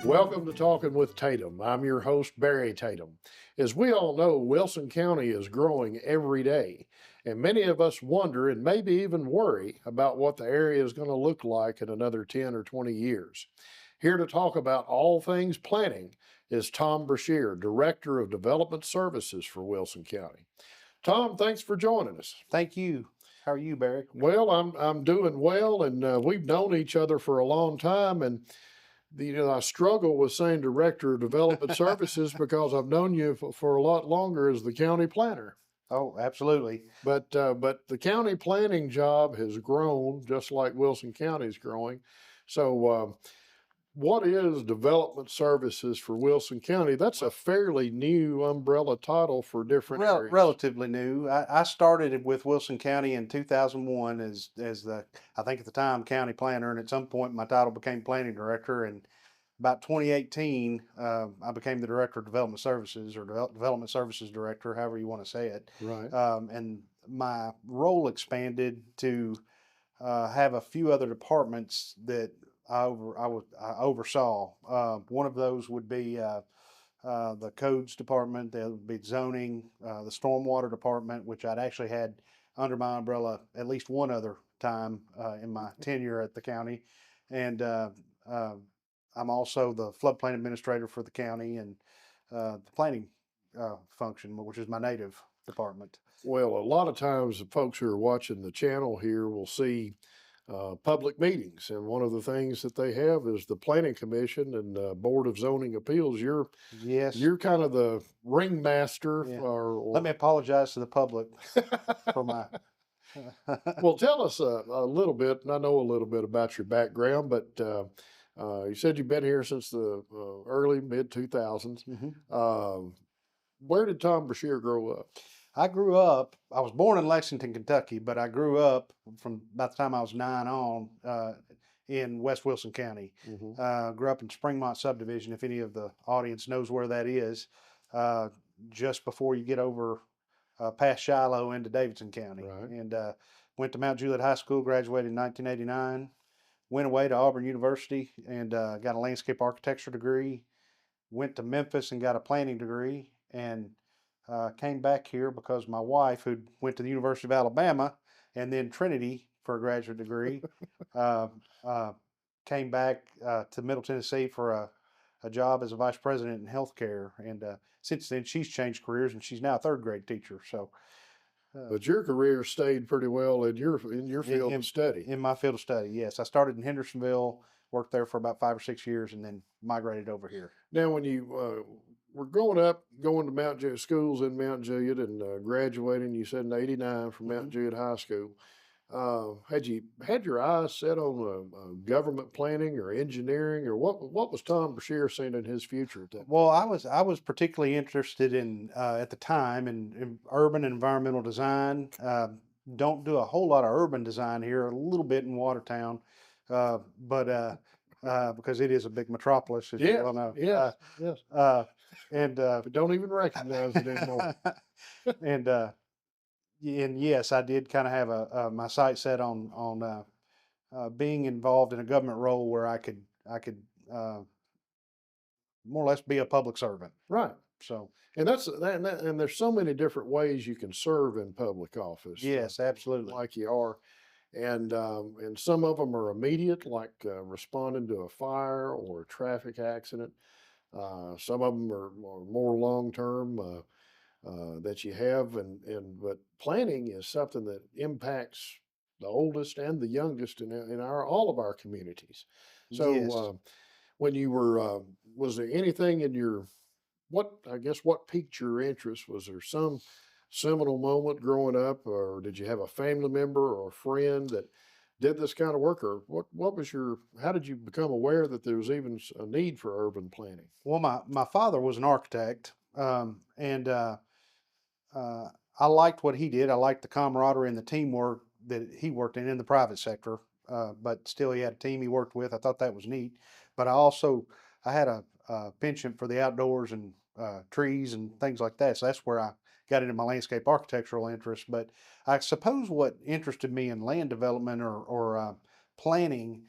Welcome to Talking with Tatum. I'm your host, Barry Tatum. As we all know, Wilson County is growing every day, and many of us wonder and maybe even worry about what the area is going to look like in another 10 or 20 years. Here to talk about all things planning is Tom Brashear, Director of Development Services for Wilson County. Tom, thanks for joining us. Thank you. How are you, Barry? Well, I'm doing well, and we've known each other for a long time, and I struggle with saying Director of Development Services because I've known you for a lot longer as the county planner. Oh, absolutely. But the county planning job has grown just like Wilson County's growing. So, what is Development Services for Wilson County? That's a fairly new umbrella title for different areas. Relatively new. I started with Wilson County in 2001 as the, I think at the time, county planner, and at some point my title became planning director. And about 2018, I became the director of development services, or development services director, however you want to say it. Right. And my role expanded to have a few other departments that I oversaw. One of those would be the codes department. There would be zoning, the stormwater department, which I'd actually had under my umbrella at least one other time in my tenure at the county. And I'm also the floodplain administrator for the county, and the planning function, which is my native department. Well, a lot of times the folks who are watching the channel here will see public meetings, and one of the things that they have is the Planning Commission and Board of Zoning Appeals. Yes. You're kind of the ringmaster. Yeah. Or Let me apologize to the public for my. Well, tell us a little bit, and I know a little bit about your background, but you said you've been here since the early mid 2000s. Where did Tom Brashear grow up? I was born in Lexington, Kentucky, but I grew up from about the time I was 9 on in West Wilson County. Grew up in Springmont subdivision, if any of the audience knows where that is, just before you get over past Shiloh into Davidson County. Right. And went to Mount Juliet High School, graduated in 1989, went away to Auburn University and got a landscape architecture degree, went to Memphis and got a planning degree, and came back here because my wife, who went to the University of Alabama and then Trinity for a graduate degree, came back to Middle Tennessee for a job as a vice president in healthcare. And since then, she's changed careers, and she's now a third grade teacher. So, but your career stayed pretty well in your field of study. In my field of study, yes. I started in Hendersonville, worked there for about 5 or 6 years, and then migrated over here. Now, when you were growing up, going to Mount Juliet schools in Mount Juliet, and graduating, you said in '89 from Mount Juliet High School. Had you had your eyes set on government planning or engineering, or what was Tom Brashear seeing in his future at that? Well, I was particularly interested in at the time in urban and environmental design. Don't do a whole lot of urban design here, a little bit in Watertown, but because it is a big metropolis, as you well know. Yes, yes. But don't even recognize it anymore. and yes, I did kind of have my sight set on being involved in a government role where I could more or less be a public servant. Right. So, and and there's so many different ways you can serve in public office. Yes, absolutely. Like you are. And some of them are immediate, like responding to a fire or a traffic accident. Some of them are more long term that you have, but planning is something that impacts the oldest and the youngest in all of our communities. So Yes. when you were, was there anything in your what piqued your interest? Was there some seminal moment growing up, or did you have a family member or a friend that did this kind of work, or what was how did you become aware that there was even a need for urban planning? Well, my father was an architect, and I liked what he did. I liked the camaraderie and the teamwork that he worked in the private sector. But still, he had a team he worked with. I thought that was neat. But I had a penchant for the outdoors and trees and things like that. So that's where I got into my landscape architectural interest. But I suppose what interested me in land development or planning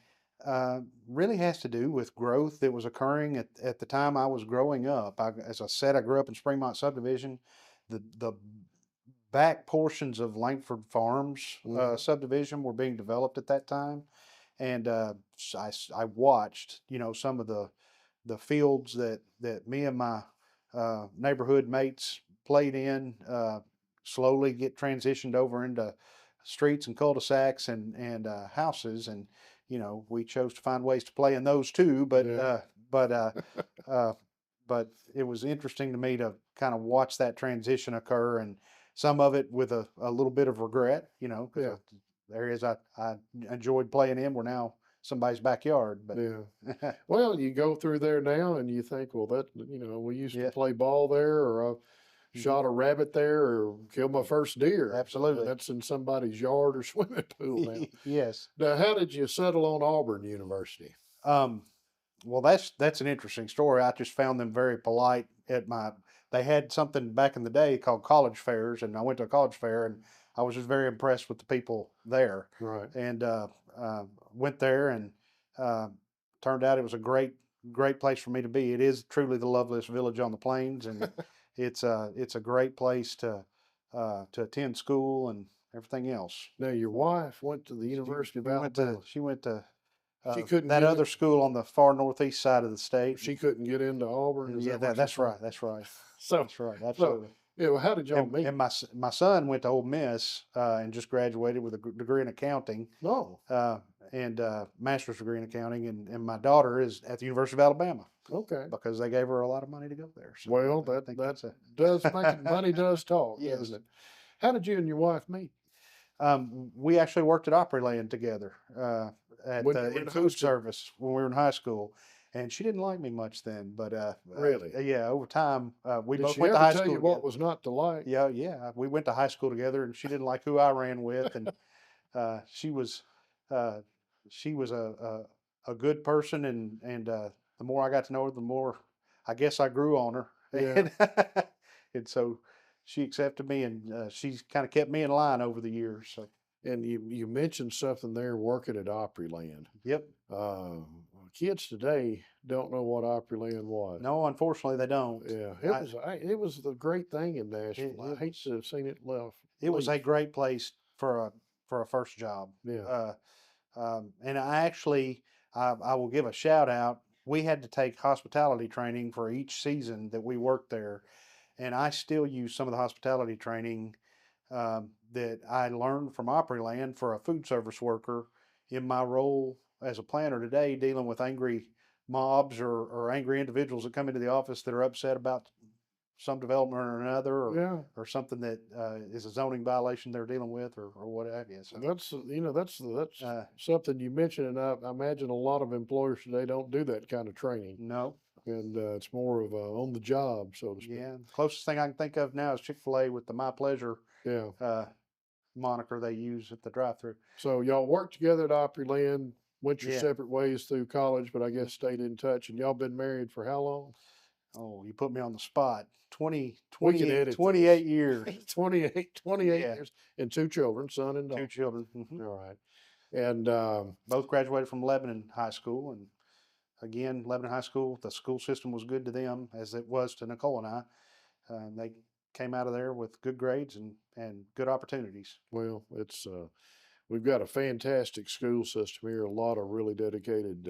Really has to do with growth that was occurring at the time I was growing up. As I said, I grew up in Springmont subdivision. The back portions of Langford Farms Hmm. subdivision were being developed at that time, and I watched, some of the fields that me and my neighborhood mates played in slowly get transitioned over into streets and cul-de-sacs and houses, and we chose to find ways to play in those too. Yeah. But uh, but it was interesting to me to kind of watch that transition occur, and some of it with a little bit of regret, because Yeah. the areas I enjoyed playing in were now somebody's backyard. But Yeah. Well, you go through there now and you think, well, we used to yeah, play ball there, or I hmm, shot a rabbit there, or killed my first deer. And absolutely. that's in somebody's yard or swimming pool now. Yes. Now, how did you settle on Auburn University? Um, well, that's an interesting story. I just found them very polite at my. They had something back in the day called college fairs, and I went to a college fair, and I was just very impressed with the people there, Right. and went there, and uh, turned out it was a great place for me to be. It is truly the loveliest village on the plains, and it's a great place to attend school and everything else. Now, your wife went to the She University of she went to Alabama. she went to She couldn't that get other it. school on the far northeast side of the state. She couldn't get into Auburn. And Is yeah, that what you're that's saying? right. That's right. So, That's right. so Absolutely. yeah. Well, how did y'all meet? And my son went to Ole Miss and just graduated with a degree in accounting No. uh, and master's degree in accounting. And my daughter is at the University of Alabama Okay. because they gave her a lot of money to go there. So Well, I that think that that's a does make it. Money does talk, doesn't yes. it? How did you and your wife meet? We actually worked at Opryland together When you were in in high food school? service when we were in high school, and she didn't like me much then. But Really? yeah, over time we Did both she went to ever high tell school you what together. was not to like? Yeah, yeah, we went to high school together, and she didn't like who I ran with, and uh, she was uh, she was a good person, and the more I got to know her, the more I guess I grew on her, Yeah. and and so she accepted me, and she's kind of kept me in line over the years. So And you mentioned something there, working at Opryland. yep, Uh, Kids today don't know what Opryland was. no, unfortunately they don't. Yeah, I it was the great thing in it, Nashville. I it hate was to have seen it left it was a leave. great place for a first job. Yeah. Uh, and I will give a shout out. We had to take hospitality training for each season that we worked there, and I still use some of the hospitality training that I learned from Opryland for a food service worker in my role as a planner today, dealing with angry mobs or angry individuals that come into the office that are upset about some development or another, Yeah. or something that is a zoning violation they're dealing with, or what have you. So, That's uh, something you mentioned, and I imagine a lot of employers today don't do that kind of training, no, and it's more of a on the job, so to speak. yeah, the closest thing I can think of now is Chick-fil-A with the My Pleasure Yeah. uh, moniker they use at the drive-through. So y'all worked together at Opryland, went your Yeah. separate ways through college, but I Mhm. guess stayed in touch. And y'all been married for how long? Oh, you put me on the spot. 20, We can 28, edit 28 this. years. 28 Yeah, years, and two children, son and two daughter. children. Hmm. All right. And Both graduated from Lebanon High School, and again, Lebanon High School. The school system was good to them as it was to Nicole and I. They came out of there with good grades and good opportunities. well, it's we've got a fantastic school system here. A lot of really dedicated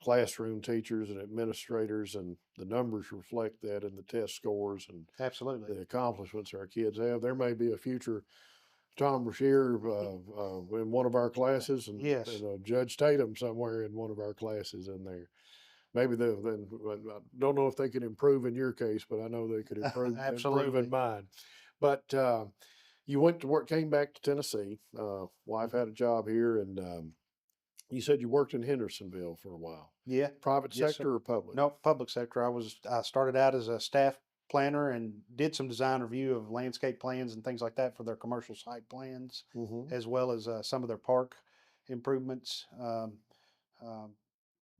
classroom teachers and administrators, and the numbers reflect that in the test scores and Absolutely. the accomplishments our kids have. There may be a future Tom Brashear in one of our classes, and Yes, Judge Tatum somewhere in one of our classes in there. Maybe then I don't know if they could improve in your case, but I know they could improve in absolutely. mine. But you went to work, came back to Tennessee. Wife Mhm. had a job here, and you said you worked in Hendersonville for a while. Yeah. Private Yes, sir. sector or public? No, public sector. I started out as a staff planner and did some design review of landscape plans and things like that for their commercial site plans, Mm-hmm. as well as some of their park improvements. Um,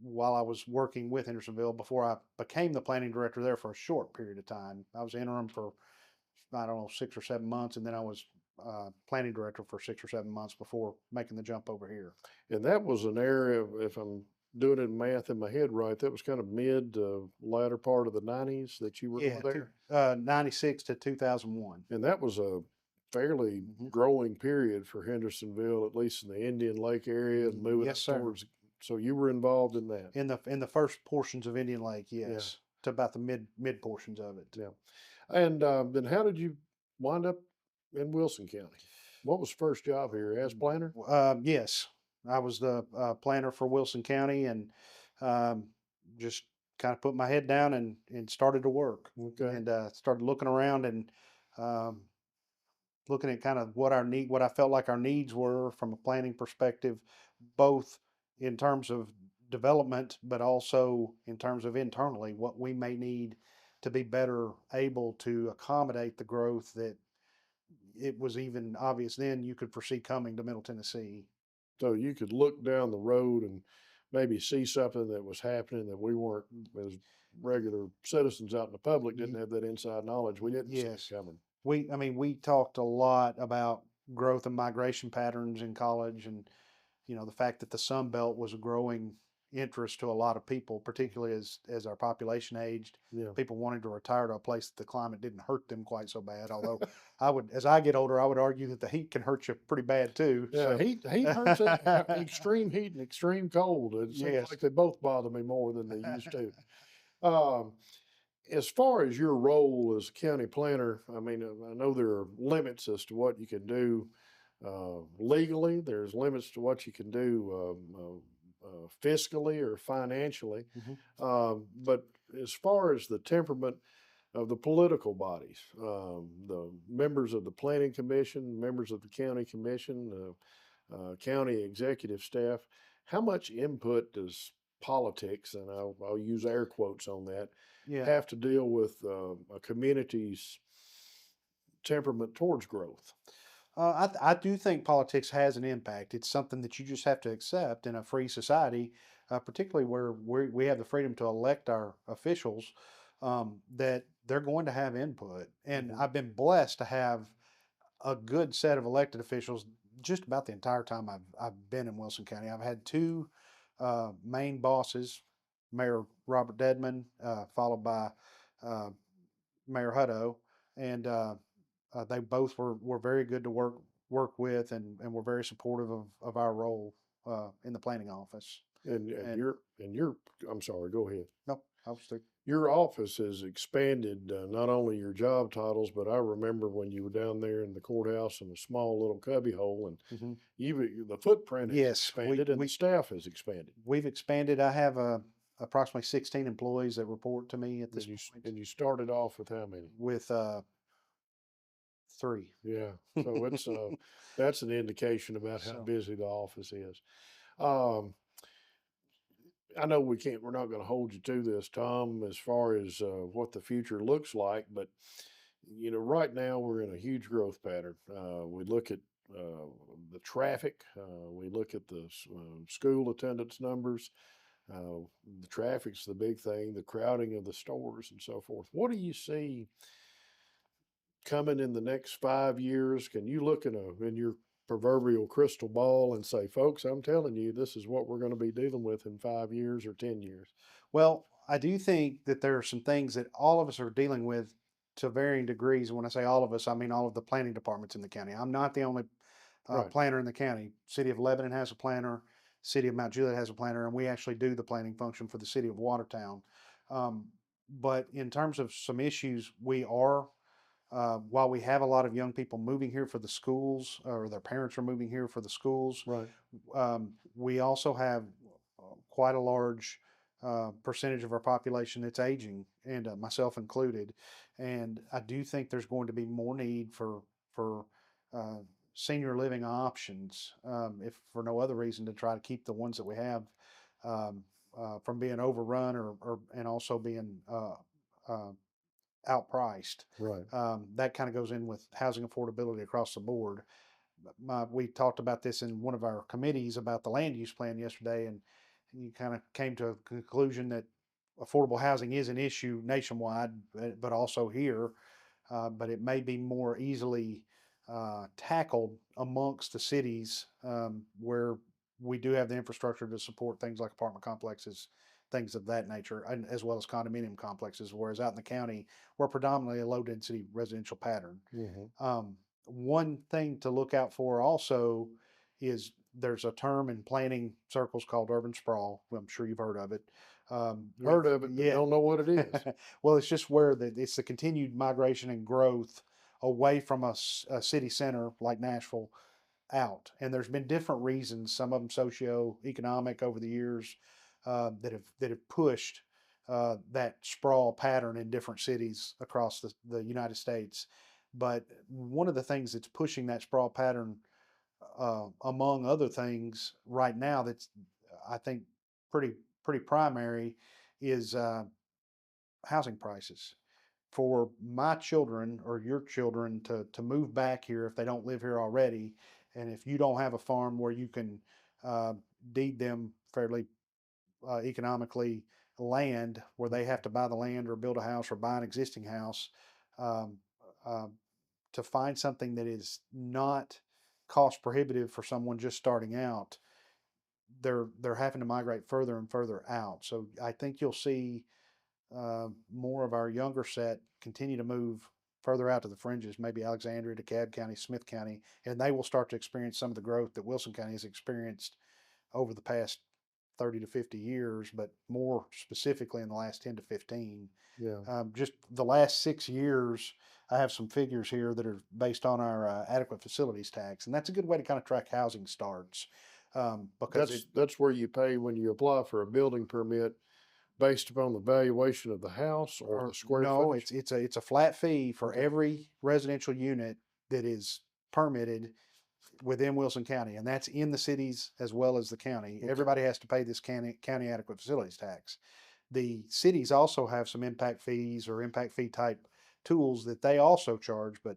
while I was working with Hendersonville before I became the planning director there for a short period of time. I was interim for, I don't know, 6 or 7 months, and then I was planning director for 6 or 7 months before making the jump over here. And that was an area, if I'm doing it math in my head right, that was kind of mid to latter part of the 90s that you were over Yeah, there. 96 to 2001. And that was a fairly Mhm. growing period for Hendersonville, at least in the Indian Lake area and moving Yes, up sir. towards. So you were involved in that. In the first portions of Indian Lake, Yeah. yes, to about the mid portions of it. Yeah. And then how did you wind up in Wilson County? What was first job here as planner? Yes, I was the planner for Wilson County, and um, just kind of put my head down and started to work, Okay. and started looking around and um, looking at kind of what I felt like our needs were from a planning perspective, both in terms of development, but also in terms of internally what we may need to be better able to accommodate the growth that it was even obvious then you could foresee coming to Middle Tennessee. So you could look down the road and maybe see something that was happening that we weren't, as regular citizens out in the public, didn't Ye- have that inside knowledge. We didn't see it Yes, coming. I mean, we talked a lot about growth and migration patterns in college, and the fact that the Sun Belt was a growing interest to a lot of people, particularly as our population aged, Yeah. people wanting to retire to a place that the climate didn't hurt them quite so bad. Although as I get older, I would argue that the heat can hurt you pretty bad too. Yeah, So, heat hurts it. Extreme heat and extreme cold. It seems yes. like they both bother me more than they used to. Um, as far as your role as county planner, I mean, I know there are limits as to what you can do legally. There's limits to what you can do fiscally or financially. Mhm. But as far as the temperament of the political bodies, the members of the planning commission, members of the county commission, county executive staff, how much input does politics, and I'll use air quotes on that, Yeah. have to deal with a community's temperament towards growth? I do think politics has an impact. It's something that you just have to accept in a free society, particularly where we have the freedom to elect our officials, that they're going to have input. And Mhm. I've been blessed to have a good set of elected officials just about the entire time I've been in Wilson County. I've had two main bosses, Mayor Robert Dedman, followed by uh, Mayor Hutto, and they both were very good to work with, and were very supportive of our role in the planning office. And And your I'm sorry, go ahead. no, I was the Your office has expanded, not only your job titles, but I remember when you were down there in the courthouse in a small little cubby hole, and mhm. the footprint has Yes, expanded and the staff has expanded. we've expanded. I have approximately 16 employees that report to me at this point, And you started off with how many? with three. Yeah, so it's that's an indication about how So busy the office is. Um, I know we're not going to hold you to this, Tom, as far as what the future looks like, but right now we're in a huge growth pattern. We look at uh, the traffic, we look at the school attendance numbers. The traffic's the big thing, the crowding of the stores and so forth. What do you see coming in the next 5 years? Can you look in your proverbial crystal ball and say, folks, I'm telling you, this is what we're going to be dealing with in 5 years or 10 years? well, I do think that there are some things that all of us are dealing with to varying degrees. And when I say all of us, I mean all of the planning departments in the county. I'm not the only Right. planner in the county. City of Lebanon has a planner. City of Mount Juliet has a planner, and we actually do the planning function for the city of Watertown. Um, but in terms of some issues, while we have a lot of young people moving here for the schools, or their parents are moving here for the schools, Right. we also have quite a large percentage of our population that's aging, and myself included. And I do think there's going to be more need for uh, senior living options, if for no other reason to try to keep the ones that we have from being overrun, or and also being uh, outpriced. Right. That kind of goes in with housing affordability across the board. We talked about this in one of our committees about the land use plan yesterday, and you kind of came to a conclusion that affordable housing is an issue nationwide, but also here. But it may be more easily tackled amongst the cities where we do have the infrastructure to support things like apartment complexes, things of that nature, and as well as condominium complexes. Whereas out in the county, we're predominantly a low density residential pattern. Hmm. One thing to look out for also is there's a term in planning circles called urban sprawl. I'm sure you've heard of it. Heard of it, but Yeah. don't know what it is. Well, it's just where it's the continued migration and growth away from a city center like Nashville out. And there's been different reasons, some of them socio-economic over the years, that have pushed that sprawl pattern in different cities across the United States. But one of the things that's pushing that sprawl pattern, among other things, right now, that's I think pretty primary, is housing prices. For my children or your children to move back here if they don't live here already, and if you don't have a farm where you can uh, deed them fairly economically land where they have to buy the land or build a house or buy an existing house, um, uh, to find something that is not cost prohibitive for someone just starting out, they're having to migrate further and further out. So I think you'll see more of our younger set continue to move further out to the fringes, maybe Alexandria, DeKalb County, Smith County, and they will start to experience some of the growth that Wilson County has experienced over the past 30 to 50 years, but more specifically in the last 10 to 15. Yeah. Just the last 6 years, I have some figures here that are based on our adequate facilities tax, and that's a good way to kind of track housing starts, because That's where you pay when you apply for a building permit based upon the valuation of the house or the or square no, footage. it's a flat fee for Okay. every residential unit that is permitted within Wilson County, and that's in the cities as well as the county. Okay. Everybody has to pay this county adequate facilities tax. The cities also have some impact fees or impact fee type tools that they also charge, but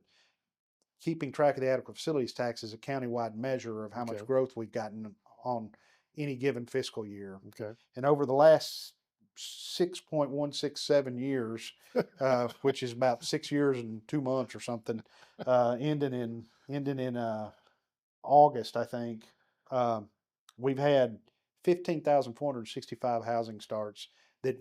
keeping track of the adequate facilities tax is a countywide measure of how much Okay. growth we've gotten on any given fiscal year. Okay. And over the last 6.167 years, which is about 6 years and 2 months or something, ending in August, I think, um, we've had 15,465 housing starts that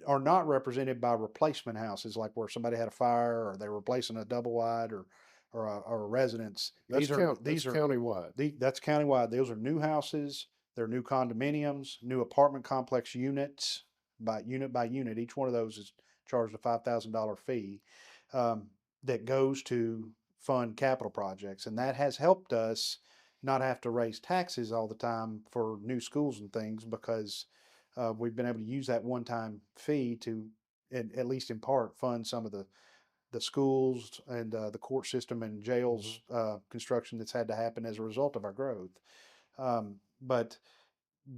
are not represented by replacement houses, like where somebody had a fire or they're replacing a double wide or a residence. That's that's These are countywide. that's countywide. Those are new houses. They're new condominiums, new apartment complex units by unit. Each one of those is charged a $5,000 fee, um, that goes to fund capital projects, and that has helped us not have to raise taxes all the time for new schools and things because we've been able to use that one-time fee to, at least in part, fund some of the schools and the court system and Hmm. jails construction that's had to happen as a result of our growth. But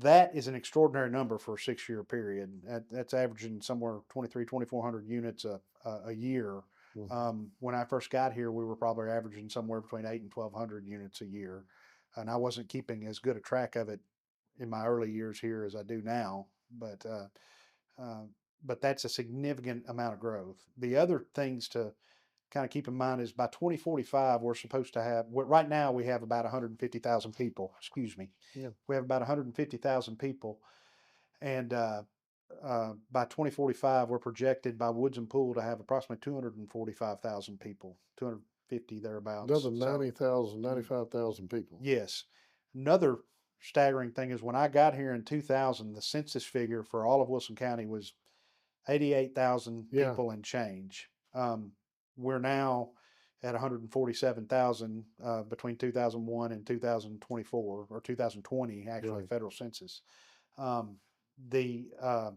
that is an extraordinary number for a 6 year period. That's averaging somewhere 2,400 units a year. Hmm. When I first got here, we were probably averaging somewhere between 8 and 1,200 units a year. And I wasn't keeping as good a track of it in my early years here as I do now. Uh, but that's a significant amount of growth. The other things to kind of keep in mind is by 2045, we're supposed to have, right now we have about 150,000 people, excuse me. Yeah. We have about 150,000 people. And by 2045, we're projected by Woods and Pool to have approximately 245,000 people, 250 thereabouts. Another So, 90,000, 95,000 people. yes. Another staggering thing is when I got here in 2000, the census figure for all of Wilson County was 88,000 Yeah. people and change. We're now at 147,000 between 2001 and 2024 or 2020, actually, Right. federal census. Um, the uh,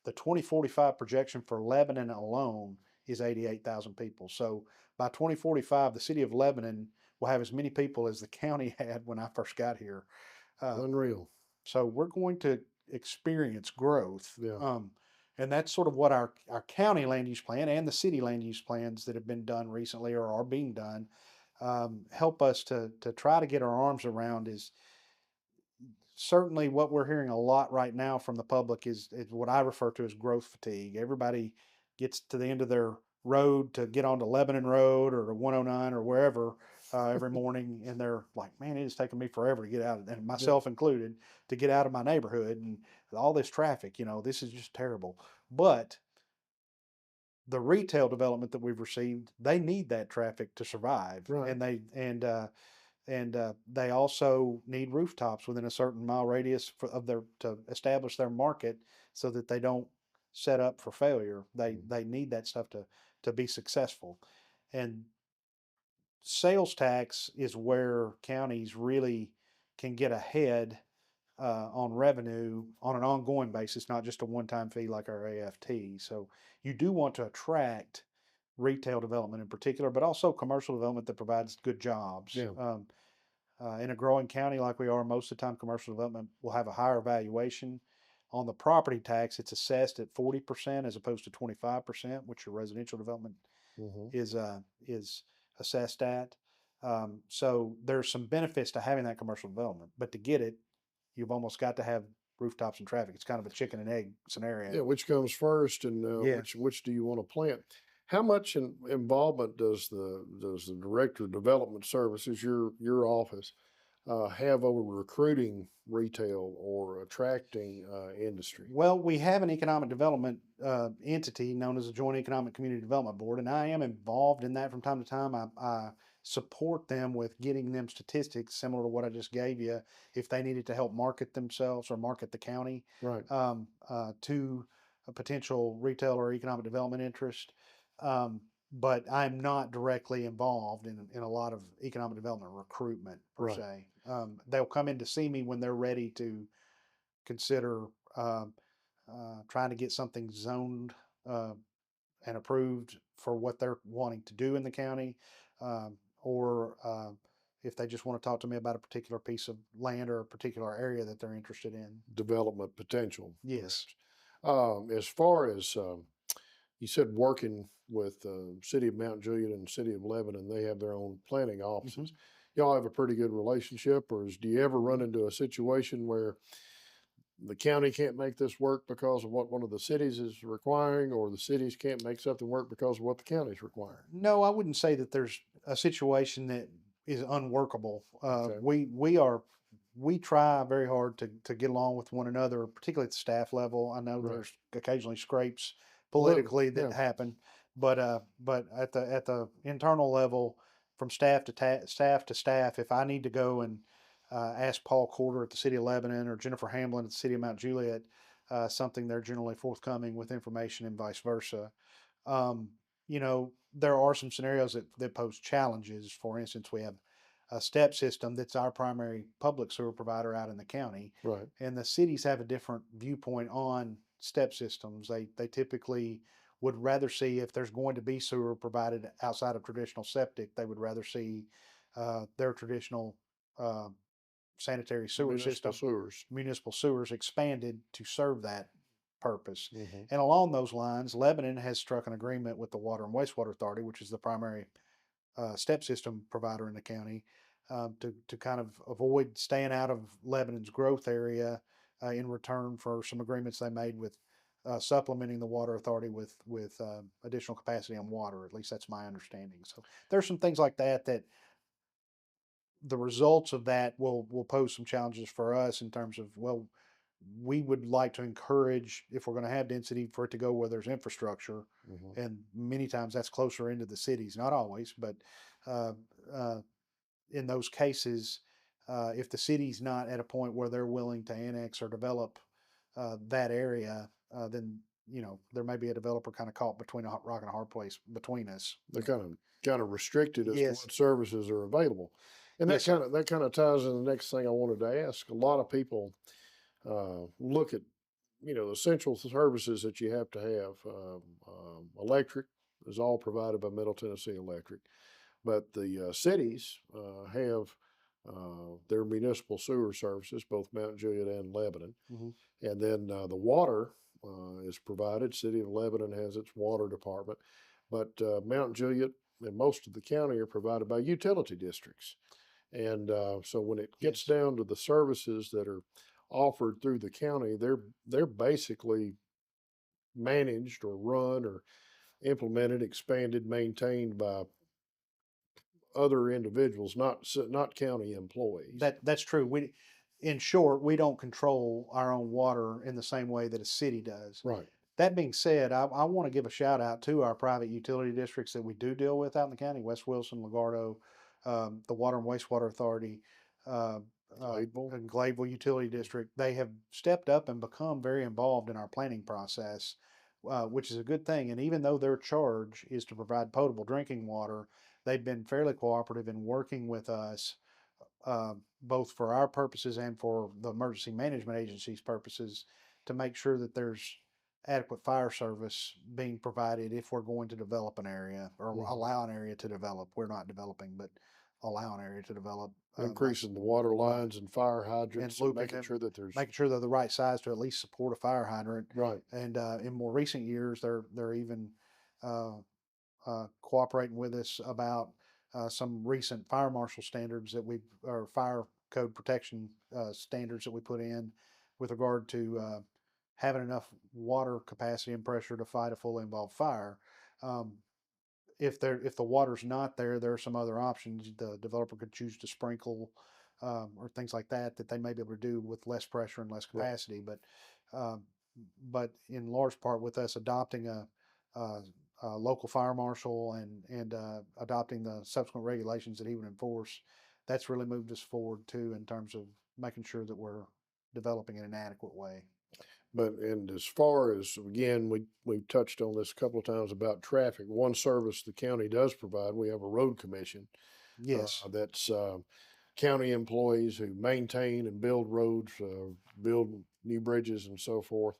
the 2045 projection for Lebanon alone is 88,000 people. So by 2045, the city of Lebanon will have as many people as the county had when I first got here. Uh, Unreal. so we're going to experience growth. Yeah. And that's sort of what our county land use plan and the city land use plans that have been done recently or are being done, help us to try to get our arms around. Is certainly what we're hearing a lot right now from the public is what I refer to as growth fatigue. Everybody gets to the end of their road to get onto Lebanon Road or 109 or wherever every morning, and they're like, "Man, it is taking me forever to get out," and Yeah. myself included, to get out of my neighborhood, and all this traffic. This is just terrible. But the retail development that we've received, they need that traffic to survive, Right. and they also need rooftops within a certain mile radius of their to establish their market so that they don't set up for failure. Mhm. They need that stuff to be successful. And sales tax is where counties really can get ahead on revenue on an ongoing basis, not just a one-time fee like our AFT. So you do want to attract retail development in particular, but also commercial development that provides good jobs. Yeah. In a growing county like we are, most of the time commercial development will have a higher valuation. On the property tax, it's assessed at 40% as opposed to 25%, which your residential development Hmm. is assessed at. So there's some benefits to having that commercial development, but to get it, you've almost got to have rooftops and traffic. It's kind of a chicken and egg Yeah. scenario. Which comes first, and Yeah. which do you want to plant? How much involvement does the director of development services, your office, have over recruiting retail or attracting industry? Well, we have an economic development entity known as the Joint Economic Community Development Board, and I am involved in that from time to time. I support them with getting them statistics similar to what I just gave you, if they needed to help market themselves or market the county Right. to a potential retail or economic development interest. But I'm not directly involved in a lot of economic development recruitment per Right. se. They'll come in to see me when they're ready to consider um, trying to get something zoned uh, and approved for what they're wanting to do in the county, or if they just want to talk to me about a particular piece of land or a particular area that they're interested in. Development potential, Yes. perhaps. As far as you said, working with City of Mount Juliet and City of Lebanon, they have their own planning Hmm. offices. Y'all have a pretty good relationship, or do you ever run hmm into a situation where the county can't make this work because of what one of the cities is requiring, or the cities can't make something work because of what the county is requiring? No, I wouldn't say that there's a situation that is unworkable. Okay. We try very hard to get along with one another, particularly at the staff level. I know Right. there's occasionally scrapes Little. politically that Yeah. happen, but at the internal level, from staff to staff, if I need to go and ask Paul Corder at the City of Lebanon or Jennifer Hamlin at the City of Mount Juliet something, they're generally forthcoming with information and vice versa. Um, there are some scenarios that pose challenges. For instance, we have a step system that's our primary public sewer provider out in the county, Right. and the cities have a different viewpoint on step systems. They typically would rather see, if there's going to be sewer provided outside of traditional septic, they would rather see their traditional uh, sanitary sewer Municipal system, sewers. municipal sewers, expanded to serve that purpose. Hmm. And along those lines, Lebanon has struck an agreement with the Water and Wastewater Authority, which is the primary step system provider in the county, to kind of avoid staying out of Lebanon's growth area in return for some agreements they made with supplementing the water authority with additional capacity on water. At least that's my understanding. So there's some things like that the results of that will pose some challenges for us in terms of, well, we would like to encourage, if we're going to have density, for it to go where there's infrastructure, Hmm. and many times that's closer into the cities, not always, but uh, uh, in those cases, if the city's not at a point where they're willing to annex or develop that area, then there may be a developer kind of caught between a rock and a hard place between us. They're kind of restricted as to Yes, what services are available, and yes, sir. that kind of ties in the next thing I wanted to ask. A lot of people look at the essential services that you have to have. Electric is all provided by Middle Tennessee Electric, but the cities have their municipal sewer services, both Mount Juliet and Lebanon, Hmm. and then the water is provided. City of Lebanon has its water department, but Mount Juliet and most of the county are provided by utility districts. And so when it gets Yes, down to the services that are offered through the county, they're basically managed or run or implemented, expanded, maintained by other individuals, not county employees. That's true. In short, we don't control our own water in the same way that a city does. Right. That being said, I want to give a shout out to our private utility districts that we do deal with out in the county: West Wilson, Lagardo, the Water and Wastewater Authority, uh, Gladeville. and Gladeville Utility District. They have stepped up and become very involved in our planning process, which is a good thing. And even though their charge is to provide potable drinking water, they've been fairly cooperative in working with us, both for our purposes and for the emergency management agency's purposes, to make sure that there's adequate fire service being provided if we're going to develop an area or Mhm. allow an area to develop. We're not developing, but allow an area to develop. Increasing the water lines and fire And hydrants and looping making them, sure that there's making sure they're the right size to at least support a fire hydrant. right. And in more recent years, they're even uh, cooperating with us about some recent fire marshal standards that we or fire code protection standards that we put in with regard to having enough water capacity and pressure to fight a fully involved fire. Um, if the water's not there, there are some other options. The developer could choose to sprinkle or things like that that they may be able to do with less pressure and less Right. capacity. Um, but in large part, with us adopting a, a local fire marshal and adopting the subsequent regulations that he would enforce, that's really moved us forward too in terms of making sure that we're developing in an adequate way. But and as far as again, we've touched on this a couple of times about traffic. One service the county does provide, we have a road commission. Yes. That's county employees who maintain and build roads, build new bridges and so forth.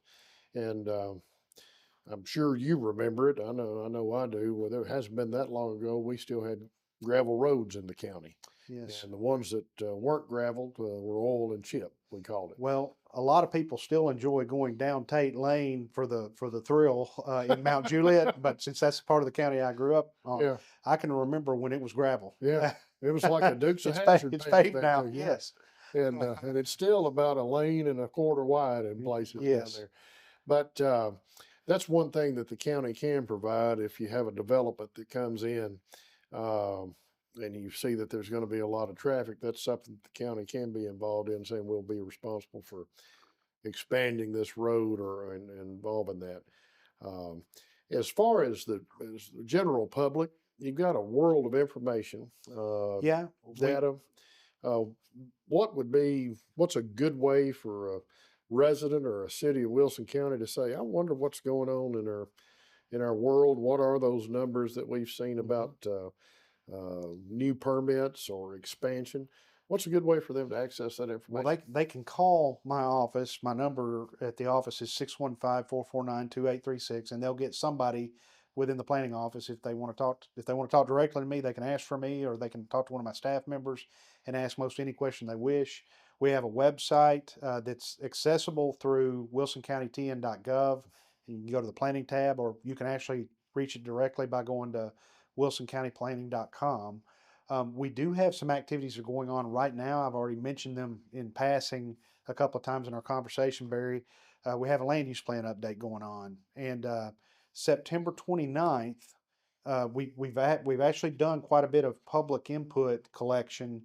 And I'm sure you remember it. I know I do. Well, it hasn't been that long ago. We still had gravel roads in the county, Yes. and the ones that weren't graveled were oil and chip. We called Well, a lot of people still enjoy going down Tate Lane for the thrill in Mount Juliet, but since that's part of the county I grew up on, it. I can remember when it was gravel. Yeah, it was like a Dukes of It's paved. Hazzard It's paved paved back now. there. Yeah, Yes. and it's still about a lane and a quarter wide in places down Yes. there. But that's one thing that the county can provide if you have a development that comes in, um, and you see that there's going to be a lot of traffic. That's something that the county can be involved in, saying we'll be responsible for expanding this road or involving that. Um, as far as the general public, you've got a world of information, Yeah. We data. Uh, what's a good way for a resident or a city of Wilson County to say, I wonder what's going on in our world? What are those numbers that we've seen Mhm. about new permits or expansion? What's a good way for them to access that Well, information? they can call my office. My number at the office is 615-449-2836, and they'll get somebody within the planning office if they want to talk. If they want to talk directly to me, they can ask for me, or they can talk to one of my staff members and ask most any question they wish. We have a website that's accessible through wilsoncountytn.gov. You can go to the planning tab, or you can actually reach it directly by going to wilsoncountyplanning.com. We do have some activities that are going on right now. I've already mentioned them in passing a couple of times in our conversation, Barry. We have a land use plan update going on. And September 29th, we've actually done quite a bit of public input collection.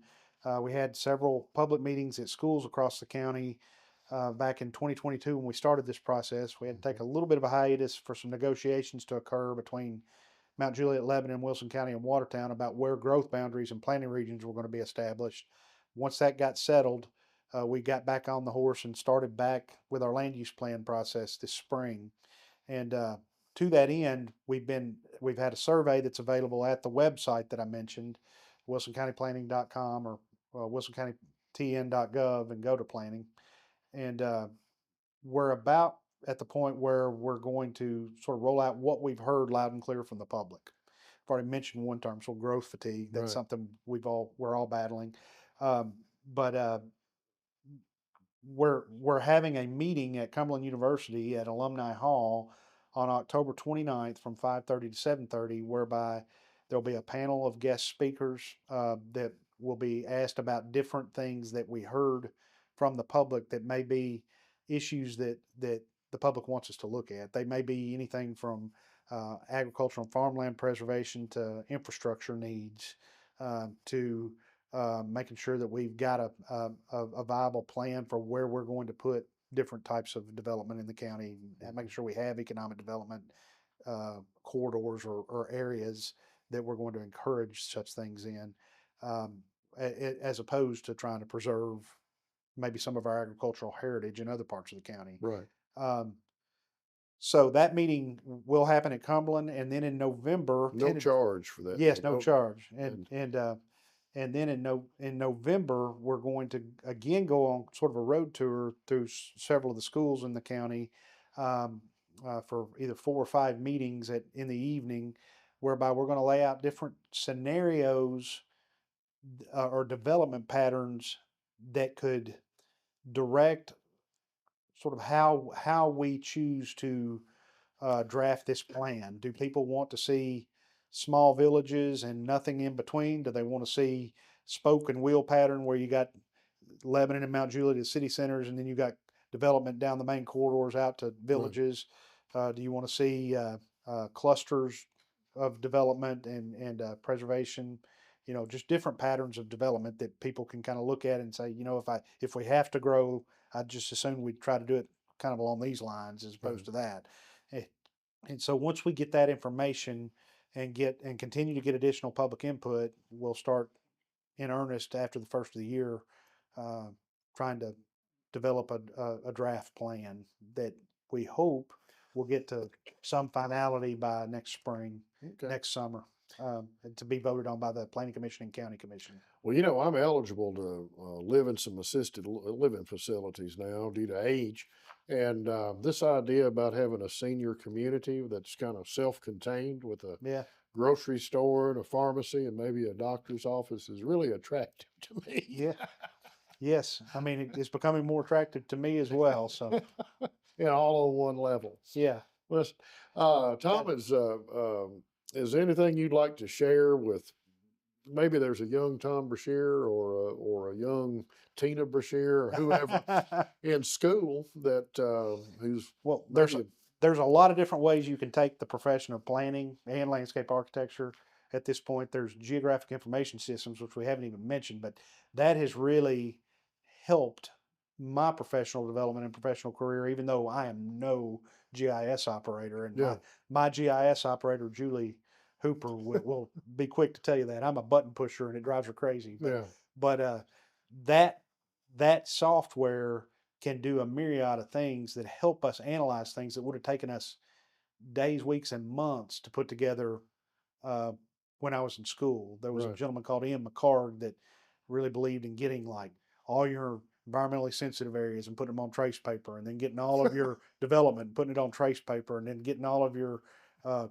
We had several public meetings at schools across the county back in 2022 when we started this process. We had to take a little bit of a hiatus for some negotiations to occur between Mount Juliet, Lebanon, Wilson County, and Watertown about where growth boundaries and planning regions were going to be established. Once that got settled, we got back on the horse and started back with our land use plan process this spring. And to that end, we've had a survey that's available at the website that I mentioned, wilsoncountyplanning.com or wilsoncountytn.gov, and go to planning. And we're about at the point where we're going to sort of roll out what we've heard loud and clear from the public. I've already mentioned one term, so growth fatigue. That's Right. something we're all battling. But we're having a meeting at Cumberland University at Alumni Hall on October 29th from 5:30 to 7:30, whereby there'll be a panel of guest speakers that will be asked about different things that we heard from the public that may be issues that the public wants us to look at. They may be anything from agricultural and farmland preservation to infrastructure needs, to making sure that we've got a viable plan for where we're going to put different types of development in the county, and making sure we have economic development corridors or areas that we're going to encourage such things in, as opposed to trying to preserve maybe some of our agricultural heritage in other parts of the county. Right. Um, so that meeting will happen at Cumberland, and then in November, No charge for that. yes, no Oh, charge, and and then in November we're going to again go on sort of a road tour through several of the schools in the county, um, for either 4 or 5 meetings in the evening, whereby we're going to lay out different scenarios or development patterns that could direct sort of how we choose to draft this plan. Do people want to see small villages and nothing in between? Do they want to see spoke and wheel pattern where you got Lebanon and Mount Juliet as city centers, and then you got development down the main corridors out to villages? Do you want to see clusters of development and preservation? Just different patterns of development that people can kind of look at and say, if we have to grow, I just assume we'd try to do it kind of along these lines as opposed to that. Eh, And so once we get that information and continue to get additional public input, we'll start in earnest after the first of the year, uh, trying to develop a draft plan that we hope will get to some finality by next spring, okay. next summer, and to be voted on by the Planning Commission and County Commission. Well, I'm eligible to live in some assisted living facilities now due to age. And this idea about having a senior community that's kind of self contained with a Yeah. grocery store and a pharmacy and maybe a doctor's office is really attractive to me. Yeah. Yes. I mean, it's becoming more attractive to me as well. So, All on one level. yeah. Well, Tom, is there anything you'd like to share with maybe there's a young Tom Brashear or a young Tina Brashear or whoever in school that who's Well, maybe there's a lot of different ways you can take the profession of planning and landscape architecture. At this point, there's geographic information systems, which we haven't even mentioned, but that has really helped my professional development and professional career, even though I am no GIS operator. And yeah my GIS operator, Julie Hooper, will be quick to tell you that I'm a button pusher and it drives her crazy. yeah But that that software can do a myriad of things that help us analyze things that would have taken us days, weeks, and months to put together uh, when I was in school. There was a right gentleman called Ian McCard that really believed in getting like all your environmentally sensitive areas and putting them on trace paper, and then getting all of your development and putting it on trace paper, and then getting all of your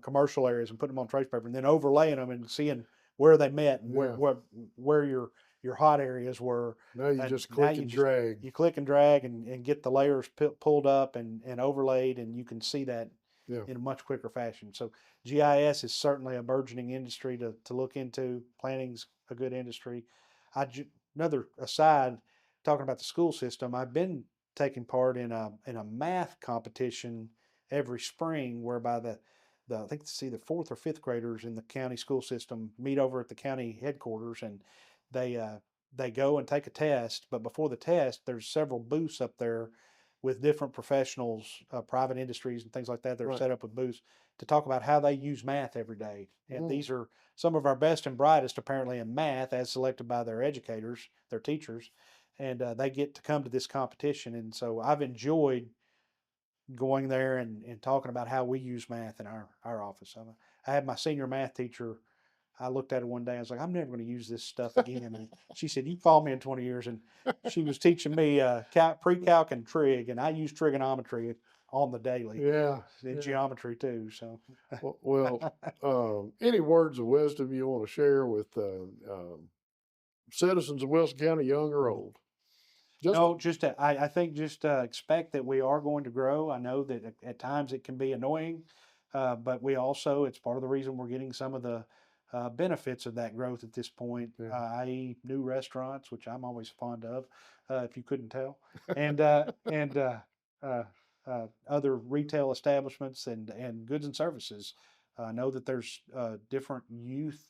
commercial areas and putting them on trace paper, and then overlaying them and seeing where they met and yeah. where your hot areas were. Now you And just now click you and just drag. you click and drag and get the layers pulled up and overlaid, and you can see that Yeah. in a much quicker fashion. So GIS is certainly a burgeoning industry to look into. Planning's a good industry. Another aside, talking about the school system, I've been taking part in a math competition every spring, whereby the I think it's either fourth or fifth graders in the county school system meet over at the county headquarters, and they uh, they go and take a test. But before the test, there's several booths up there with different professionals, private industries, and things like that. They're Right. set up with booths to talk about how they use math every day. And Mm. these are some of our best and brightest, apparently, in math, as selected by their educators, their teachers. And they get to come to this competition. And so I've enjoyed going there and talking about how we use math in our office. I had my senior math teacher. I looked at her one day. I was like, I'm never going to use this stuff again. And she said, "You call me in 20 years." And she was teaching me pre-calc and trig, and I use trigonometry on the daily, Yeah. in Yeah. geometry too. So, Well, any words of wisdom you want to share with citizens of Wilson County, young or old? Just no, I think just expect that we are going to grow. I know that at times it can be annoying, but it's part of the reason we're getting some of the benefits of that growth at this point, yeah. i.e., new restaurants, which I'm always fond of, if you couldn't tell, and other retail establishments and goods and services. I know that there's different youth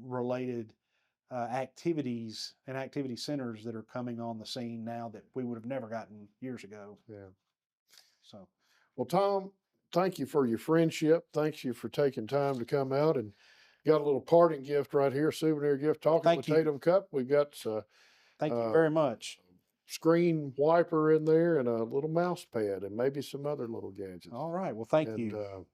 related activities and activity centers that are coming on the scene now that we would have never gotten years ago. Yeah. So, Well, Tom, thank you for your friendship. Thanks you for taking time to come out, and got a little parting gift right here, souvenir gift. Talking thank with you. Tatum Cup. We got Thank you uh, very much. screen wiper in there and a little mouse pad and maybe some other little gadgets. All right. Well, thank And you.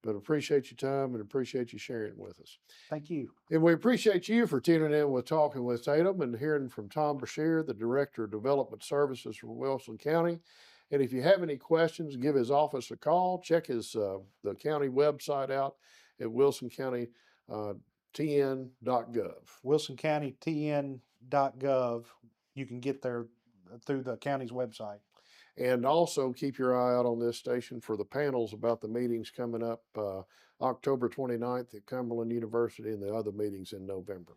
but appreciate your time and appreciate you sharing it with us. Thank you. And we appreciate you for tuning in with Talking with Tatum and hearing from Tom Brashear, the Director of Development Services for Wilson County. And if you have any questions, give his office a call. Check his the county website out at wilsoncountytn.gov. WilsonCountyTN.gov. You can get there through the county's website. And also keep your eye out on this station for the panels about the meetings coming up October 29th at Cumberland University and the other meetings in November.